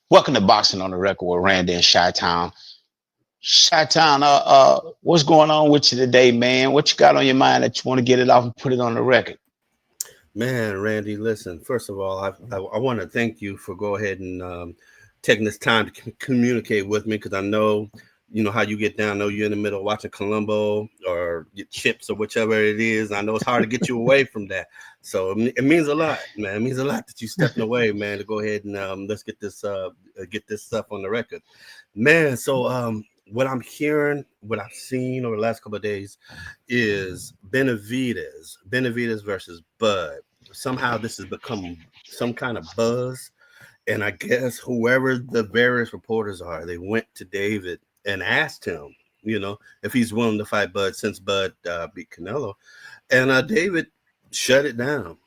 Welcome to Boxing on the Record with Randy and Chi-Town. Chi-Town, what's going on with you today, man? What you got on your mind that you want to get it off and put it on the record? Man, Randy, listen, first of all, I want to thank you for go ahead and taking this time to communicate with me because I know, you know, how you get down. I know you're in the middle of watching Columbo or your chips or whichever it is. I know it's hard to get you away from that. So it means a lot, man. It means a lot that you stepping away, man, to go ahead and let's get this stuff on the record. Man, so what I'm hearing, what I've seen over the last couple of days is Benavidez versus Bud. Somehow this has become some kind of buzz. And I guess whoever the various reporters are, they went to David and asked him, you know, if he's willing to fight Bud since Bud beat Canelo. And David shut it down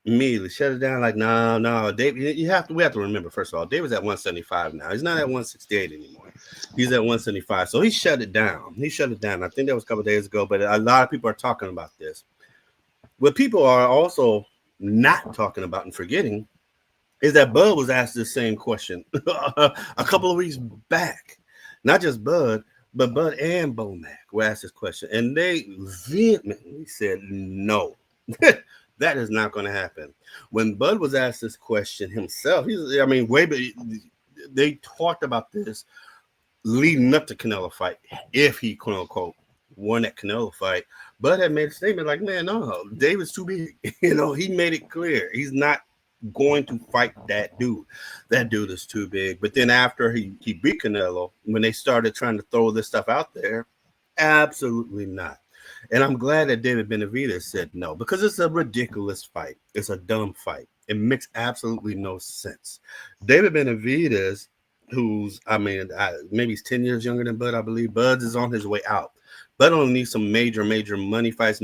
immediately. Shut it down like, no, David. We have to remember, first of all, David's at 175 now. He's not at 168 anymore. He's at 175. So he shut it down. I think that was a couple of days ago, but a lot of people are talking about this. What people are also not talking about and forgetting is that Bud was asked the same question a couple of weeks back. Not just Bud, but Bud and Bomac were asked this question, and they vehemently said no. That is not going to happen. When Bud was asked this question himself, they talked about this leading up to Canelo fight, if he quote unquote won that Canelo fight. Bud had made a statement like, man, no, David's too big. You know, he made it clear he's not going to fight that dude. That dude is too big. But then after he beat Canelo, when they started trying to throw this stuff out there, absolutely not. And I'm glad that David Benavidez said no, because it's a ridiculous fight. It's a dumb fight. It makes absolutely no sense. David Benavidez, maybe he's 10 years younger than Bud, I believe. Bud is on his way out. Bud only needs some major money fights.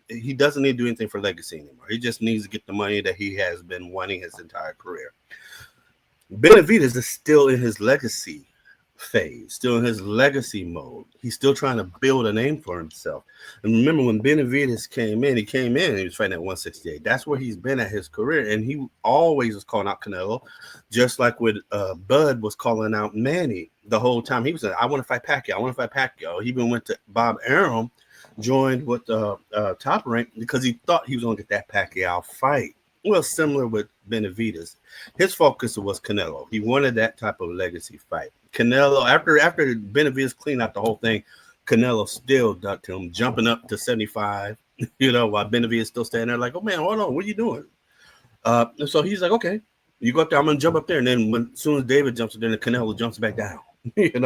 He doesn't need to do anything for legacy anymore. He just needs to get the money that he has been wanting his entire career. Benavidez is still in his legacy phase, still in his legacy mode. He's still trying to build a name for himself. And remember, when Benavidez came in and he was fighting at 168. That's where he's been at his career. And he always was calling out Canelo, just like with Bud was calling out Manny the whole time. He was saying, I want to fight Pacquiao. He even went to Bob Arum, joined with Top Rank because he thought he was going to get that Pacquiao fight. Well, similar with Benavidez. His focus was Canelo. He wanted that type of legacy fight. Canelo, after Benavidez cleaned out the whole thing, Canelo still ducked him, jumping up to 75, while Benavidez still standing there like, oh, man, hold on, what are you doing? So he's like, okay, you go up there, I'm going to jump up there. And then as soon as David jumps up there, the Canelo jumps back down, doing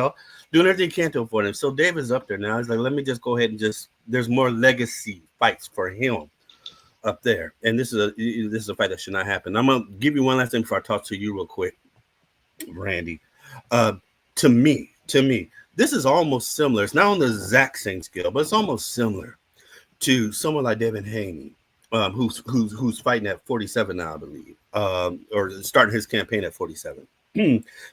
everything he can to avoid him. So David's up there now. He's like, let me just go ahead and there's more legacy fights for him up there. And this is a fight that should not happen. I'm going to give you one last thing before I talk to you real quick, Randy. To me, this is almost similar. It's not on the exact same scale, but it's almost similar to someone like Devin Haney, who's fighting at 47 now, I believe, or starting his campaign at 47.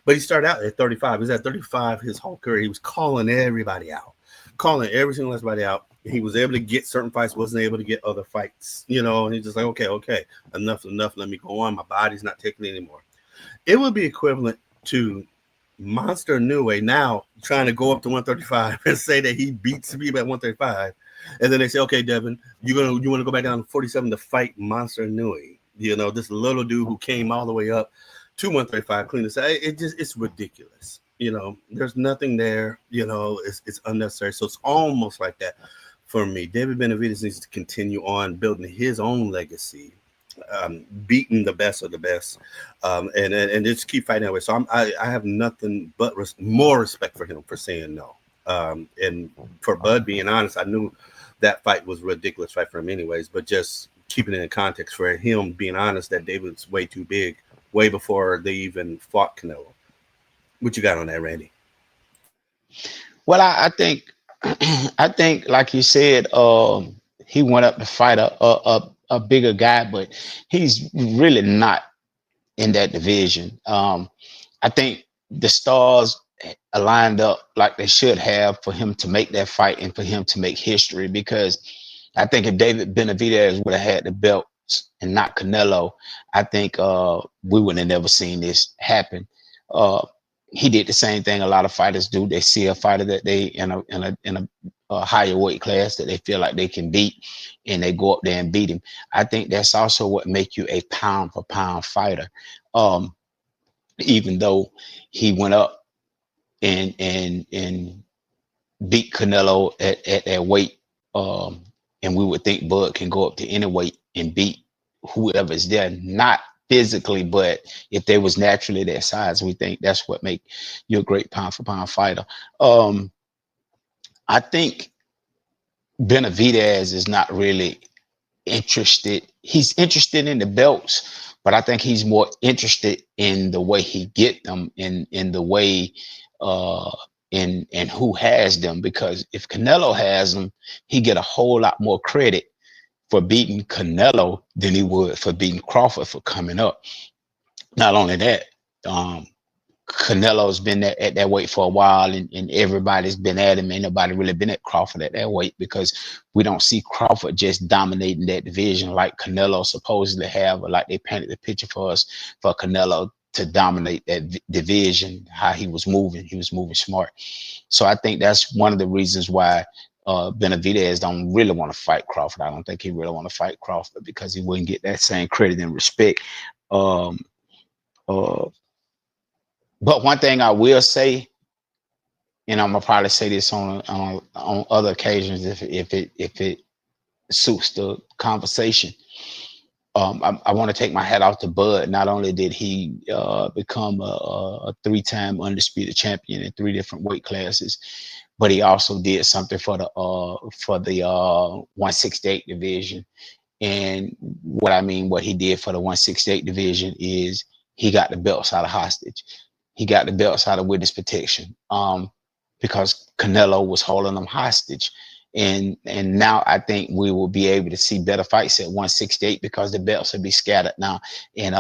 But he started out at 35. He was at 35 his whole career. He was calling everybody out, calling every single everybody out. He was able to get certain fights, wasn't able to get other fights, and he's just like, okay, enough, let me go on. My body's not taking it anymore. It would be equivalent to Monster Inoue now trying to go up to 135 and say that he beats me at 135, and then they say, okay, Devin, you want to go back down to 47 to fight Monster Inoue, this little dude who came all the way up to 135 clean to say it's ridiculous. There's nothing there. It's unnecessary. So it's almost like that for me. David Benavidez needs to continue on building his own legacy, beating the best of the best, and just keep fighting that way. So I have nothing but more respect for him for saying no. And for Bud being honest, I knew that fight was a ridiculous fight for him anyways, but just keeping it in context for him being honest that David's way too big, way before they even fought Canelo. What you got on that, Randy? Well, I think I think like you said, he went up to fight a bigger guy, but he's really not in that division. I think the stars aligned up like they should have for him to make that fight and for him to make history, because I think if David Benavidez would have had the belts and not Canelo, I think we would have never seen this happen. Uh, he did the same thing a lot of fighters do. They see a fighter that they a higher weight class that they feel like they can beat, and they go up there and beat him. I think that's also what make you a pound for pound fighter. Um, Even though he went up and beat Canelo at that weight, um, and we would think Bud can go up to any weight and beat whoever's there, not physically, but if they was naturally their size, we think that's what make you a great pound for pound fighter. Um, I think Benavidez is not really interested. He's interested in the belts, but I think he's more interested in the way he get them, in the way uh in who has them. Because if Canelo has them, he get a whole lot more credit for beating Canelo than he would for beating Crawford for coming up. Not only that, um Canelo's been at that weight for a while, and everybody's been at him. Ain't nobody really been at Crawford at that weight, because we don't see Crawford just dominating that division like Canelo supposedly have, or like they painted the picture for us for Canelo to dominate that division. How he was moving smart. So I think that's one of the reasons why Benavidez don't really want to fight Crawford. I don't think he really want to fight Crawford because he wouldn't get that same credit and respect. Um, uh, but one thing I will say, and I'm gonna probably say this on other occasions if it suits the conversation. I want to take my hat off to Bud. Not only did he become a three-time undisputed champion in three different weight classes, but he also did something for the 168 division. And what he did for the 168 division is he got the belts out of hostage. He got the belts out of witness protection, because Canelo was holding them hostage. And now I think we will be able to see better fights at 168 because the belts will be scattered now. And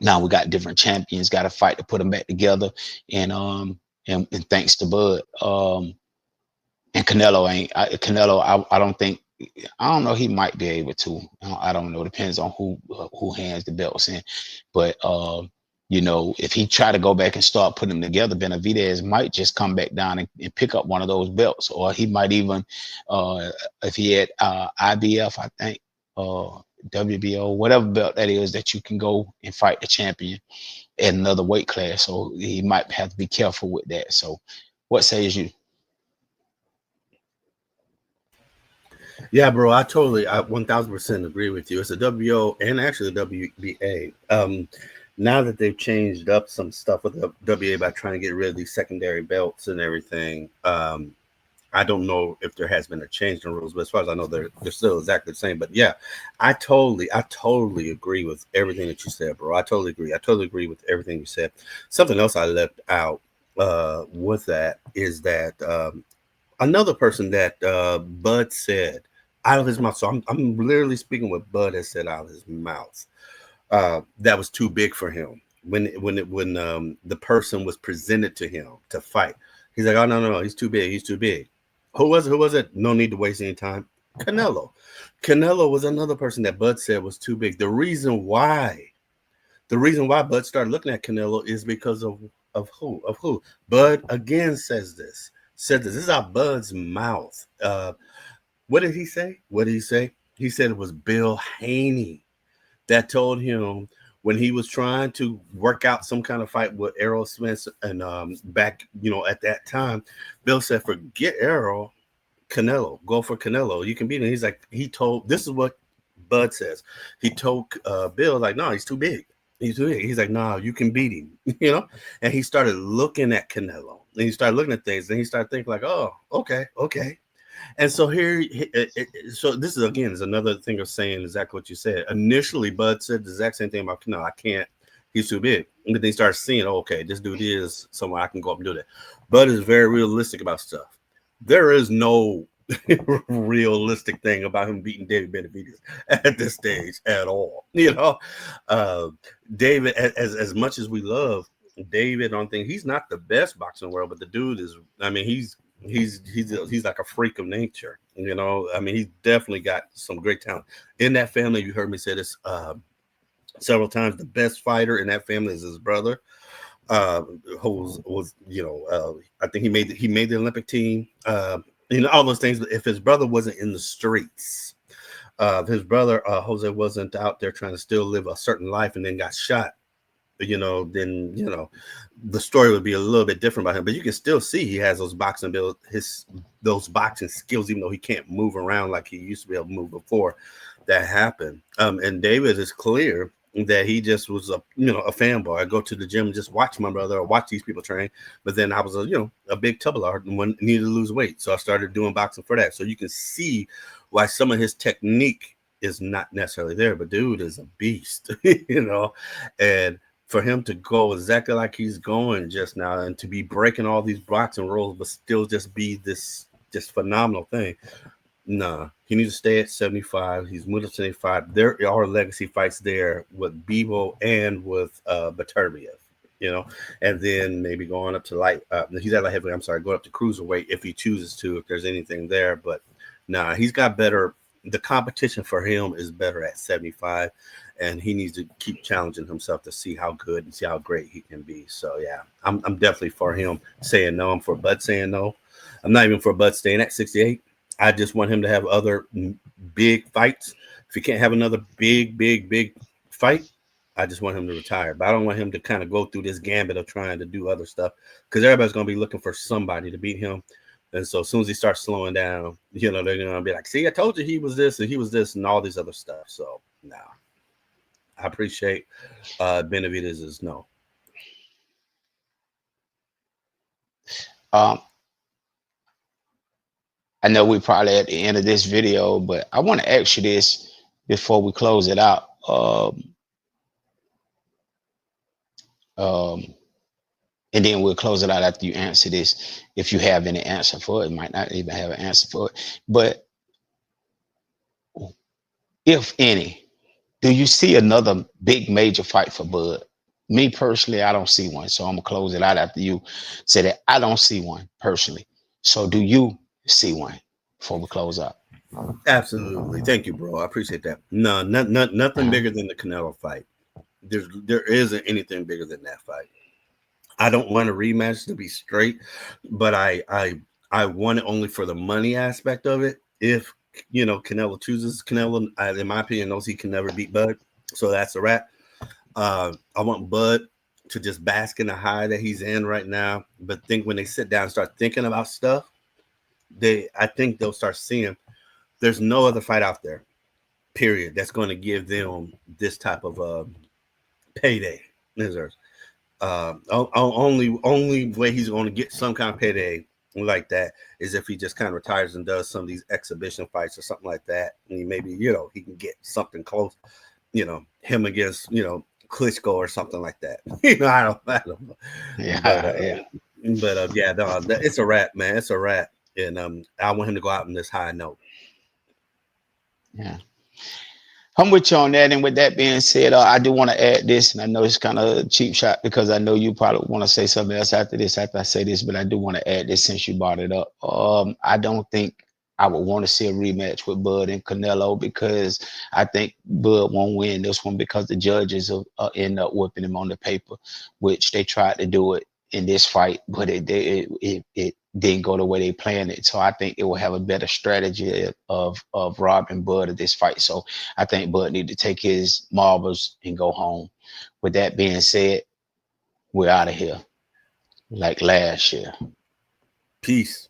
now we got different champions, got to fight to put them back together. And thanks to Bud. And Canelo ain't Canelo. I don't think. I don't know. He might be able to. I don't know. Depends on who hands the belts in. But if he try to go back and start putting them together, Benavidez might just come back down and pick up one of those belts, or he might even, if he had IBF, I think, WBO, whatever belt that is, that you can go and fight the champion at another weight class. So he might have to be careful with that. So, what says you? Yeah, bro, I 1000% agree with you. It's a WO and actually the WBA. Now that they've changed up some stuff with the WBA by trying to get rid of these secondary belts and everything, I don't know if there has been a change in rules, but as far as I know, they're still exactly the same. But yeah, I totally agree with everything that you said, bro. I totally agree. I totally agree with everything you said. Something else I left out with that is that another person that Bud said out of his mouth. So I'm literally speaking what Bud has said out of his mouth. That was too big for him when the person was presented to him to fight. He's like, oh no, he's too big. He's too big. Who was it? Who was it? No need to waste any time. Canelo. Canelo was another person that Bud said was too big. The reason why Bud started looking at Canelo is because of who? Bud again says this. Said this. This is out Bud's mouth. What did he say? What did he say? He said it was Bill Haney that told him when he was trying to work out some kind of fight with Errol Smith and back, at that time, Bill said, forget Errol, Canelo, go for Canelo. You can beat him. He's like, this is what Bud says. He told Bill, like, no, he's too big. He's too big. He's like, no, you can beat him, And he started looking at Canelo. And he started looking at things. And he started thinking like, oh, okay. And so so this is another thing of saying exactly what you said. Initially, Bud said the exact same thing about Canelo. I can't. He's too big. And then he starts seeing, okay, this dude is somewhere I can go up and do that. Bud is very realistic about stuff. There is no realistic thing about him beating David Benavidez at this stage at all. David, as much as we love David, I don't think he's not the best boxer in the world, but the dude is. I mean, he's like a freak of nature. He's definitely got some great talent in that family. You heard me say this several times. The best fighter in that family is his brother. uh, was I think he made the Olympic team. All those things. But if his brother wasn't in the streets, if his brother Jose wasn't out there trying to still live a certain life and then got shot, then the story would be a little bit different about him. But you can still see he has those boxing build those boxing skills, even though he can't move around like he used to be able to move before that happened. And David is clear that he just was a fanboy. I go to the gym and just watch my brother or watch these people train. But then I was a big tubular and needed to lose weight, so I started doing boxing for that. So you can see why some of his technique is not necessarily there, but dude is a beast, and for him to go exactly like he's going just now and to be breaking all these boxing rules, but still just be this just phenomenal thing. Nah, he needs to stay at 75. He's moved to 75. There are legacy fights there with Bebo and with Beterbiev, and then maybe going up to light. He's at light heavyweight. I'm sorry, going up to cruiserweight if he chooses to, if there's anything there. But nah, he's got better. The competition for him is better at 75, and he needs to keep challenging himself to see how good and see how great he can be. So yeah, I'm definitely for him saying no. I'm for Bud saying no. I'm not even for Bud staying at 68. I just want him to have other big fights. If he can't have another big fight, I just want him to retire. But I don't want him to kind of go through this gambit of trying to do other stuff, because everybody's going to be looking for somebody to beat him. And so as soon as he starts slowing down, they're going to be like, see, I told you he was this and he was this and all these other stuff. So no, I appreciate Benavidez's no. Um, I know we probably at the end of this video, but I want to ask you this before we close it out. Um, and then we'll close it out after you answer this. If you have any answer for it, might not even have an answer for it. But if any, do you see another big major fight for Bud? Me personally, I don't see one. So I'm gonna close it out after you say that. I don't see one personally. So do you see one before we close out? Absolutely. Thank you, bro. I appreciate that. No, nothing Uh-huh. bigger than the Canelo fight. There isn't anything bigger than that fight. I don't want a rematch, to be straight, but I want it only for the money aspect of it. If Canelo chooses Canelo, in my opinion, knows he can never beat Bud, so that's a wrap. I want Bud to just bask in the high that he's in right now. But think when they sit down and start thinking about stuff, I think they'll start seeing there's no other fight out there, period, that's going to give them this type of payday. Only way he's going to get some kind of payday like that is if he just kind of retires and does some of these exhibition fights or something like that, and maybe he can get something close, him against Klitschko or something like that. I don't know, but Yeah, yeah, yeah, no, it's a wrap, man. It's a wrap, and I want him to go out on this high note. yeah. I'm with you on that. And with that being said, I do want to add this, and I know it's kind of a cheap shot because I know you probably want to say something else after this, after I say this, but I do want to add this since you brought it up. I don't think I would want to see a rematch with Bud and Canelo because I think Bud won't win this one because the judges will end up whipping him on the paper, which they tried to do it in this fight, but it didn't go the way they planned it. So I think it will have a better strategy of robbing Bud of this fight. So I think Bud need to take his marbles and go home. With that being said, we're out of here like last year. Peace.